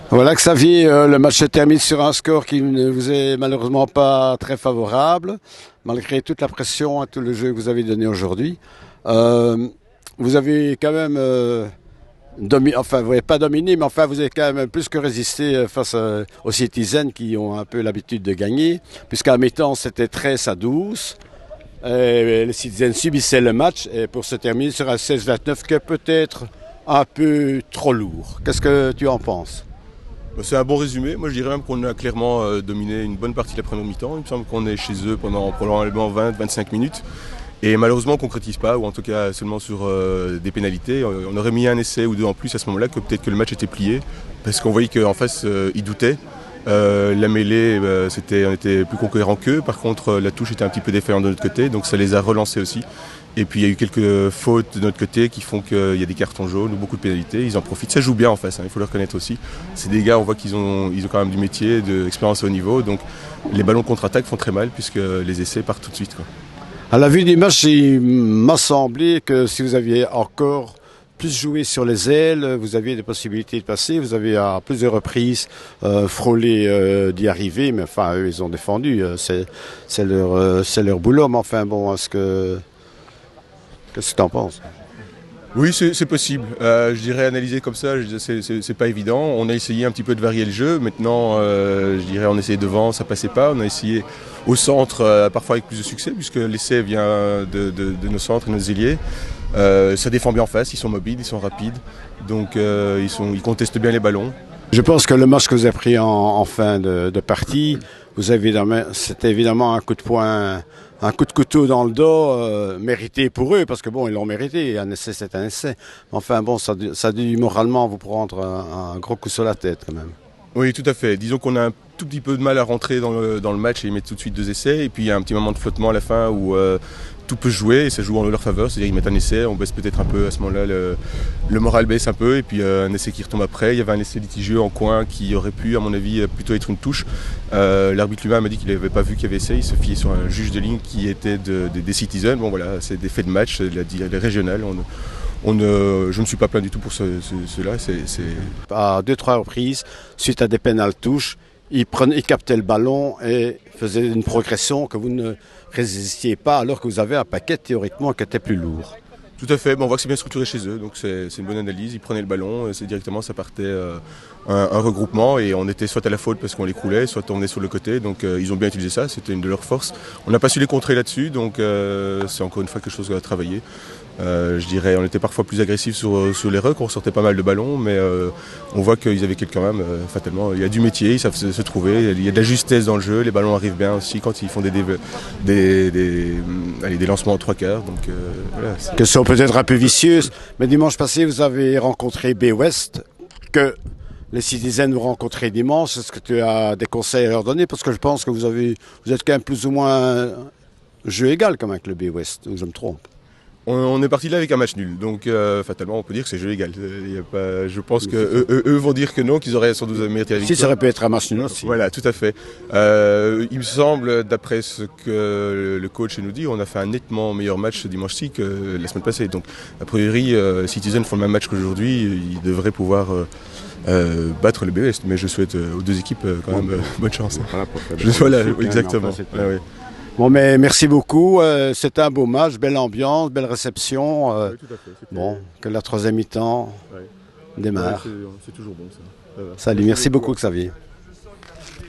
Voilà Xavier, le match se termine sur un score qui ne vous est malheureusement pas très favorable, malgré toute la pression et tout le jeu que vous avez donné aujourd'hui. Euh, Vous avez quand même enfin vous n'avez pas dominé, mais enfin vous avez quand même plus que résisté face aux Citizens qui ont un peu l'habitude de gagner, puisqu'à la mi-temps c'était 13-12. Et les Citizens subissaient le match et pour se terminer sur un 16-29 qui est peut-être un peu trop lourd. Qu'est-ce que tu en penses? C'est un bon résumé. Moi, je dirais même qu'on a clairement dominé une bonne partie de la première mi-temps. Il me semble qu'on est chez eux pendant probablement 20-25 minutes. Et malheureusement, on ne concrétise pas, ou en tout cas seulement sur des pénalités. On aurait mis un essai ou deux en plus à ce moment-là, que peut-être que le match était plié, parce qu'on voyait qu'en face, ils doutaient. La mêlée, on était plus conquérant qu'eux. Par contre, la touche était un petit peu défaillante de notre côté, donc ça les a relancés aussi. Et puis il y a eu quelques fautes de notre côté qui font qu'il y a des cartons jaunes ou beaucoup de pénalités. Ils en profitent. Ça joue bien en face, hein, il faut le reconnaître aussi. C'est des gars, on voit qu'ils ont quand même du métier, de l'expérience au niveau. Donc les ballons contre-attaque font très mal puisque les essais partent tout de suite, quoi. À la vue du match, il m'a semblé que si vous aviez encore plus joué sur les ailes, vous aviez des possibilités de passer. Vous avez à plusieurs reprises frôlé d'y arriver, mais enfin eux ils ont défendu. C'est leur boulot. Mais enfin bon, qu'est-ce que tu en penses? Oui, c'est possible. Je dirais analyser comme ça, c'est pas évident. On a essayé un petit peu de varier le jeu. Maintenant, je dirais on essayait devant, ça passait pas. On a essayé au centre, parfois avec plus de succès, puisque l'essai vient de nos centres et nos ailiers. Ça défend bien en face, ils sont mobiles, ils sont rapides. Donc ils contestent bien les ballons. Je pense que le match que vous avez pris en fin de partie, c'était évidemment un coup de poing, un coup de couteau dans le dos, mérité pour eux, parce que bon, ils l'ont mérité. Un essai, c'est un essai. Enfin bon, ça a dû moralement vous prendre un gros coup sur la tête quand même. Oui, tout à fait. Disons qu'on a un tout petit peu de mal à rentrer dans le match et ils mettent tout de suite deux essais. Et puis il y a un petit moment de flottement à la fin où tout peut se jouer et ça joue en leur faveur. C'est-à-dire qu'ils mettent un essai, on baisse peut-être un peu à ce moment-là, le moral baisse un peu. Et puis un essai qui retombe après. Il y avait un essai litigieux en coin qui aurait pu, à mon avis, plutôt être une touche. L'arbitre lui-même m'a dit qu'il n'avait pas vu qu'il y avait essai. Il se fiait sur un juge de ligne qui était des Citizens. Bon voilà, c'est des faits de match, la régionale. Je ne me suis pas plaint du tout pour cela. À deux, trois reprises, suite à des pénales touches, il captait le ballon et faisait une progression que vous ne résistiez pas alors que vous avez un paquet théoriquement qui était plus lourd. Tout à fait, bon, on voit que c'est bien structuré chez eux, donc c'est une bonne analyse. Ils prenaient le ballon, directement ça partait un regroupement et on était soit à la faute parce qu'on les croulait, soit on venait sur le côté, donc ils ont bien utilisé ça, c'était une de leurs forces. On n'a pas su les contrer là-dessus, donc c'est encore une fois quelque chose à travailler. Je dirais, on était parfois plus agressifs sur les rucks, on sortait pas mal de ballons, mais on voit qu'ils avaient quand même, fatalement, il y a du métier, ils savent se trouver, il y a de la justesse dans le jeu, les ballons arrivent bien aussi quand ils font des lancements en trois quarts. Donc, voilà, question peut-être un peu vicieuse, mais dimanche passé, vous avez rencontré B-West, que les Citizens vous rencontrez dimanche. Est-ce que tu as des conseils à leur donner? Parce que je pense que vous êtes quand même plus ou moins jeu égal comme avec le B-West, ou je me trompe. On est parti là avec un match nul, donc fatalement on peut dire que c'est jeu égal. Je pense qu'eux vont dire que non, qu'ils auraient sans doute mérité la victoire. Si ça aurait pu être un match nul aussi. Voilà, tout à fait. Il me semble, d'après ce que le coach nous dit, on a fait un nettement meilleur match ce dimanche-ci que la semaine passée. Donc a priori, Citizen font le même match qu'aujourd'hui, ils devraient pouvoir battre le BES. Mais je souhaite aux deux équipes quand même bonne chance. Voilà, exactement. Bon, mais merci beaucoup. C'était un beau match, belle ambiance, belle réception. Oui, tout à fait. Bon, que la troisième mi-temps démarre. C'est toujours bon ça. Salut, merci beaucoup Xavier.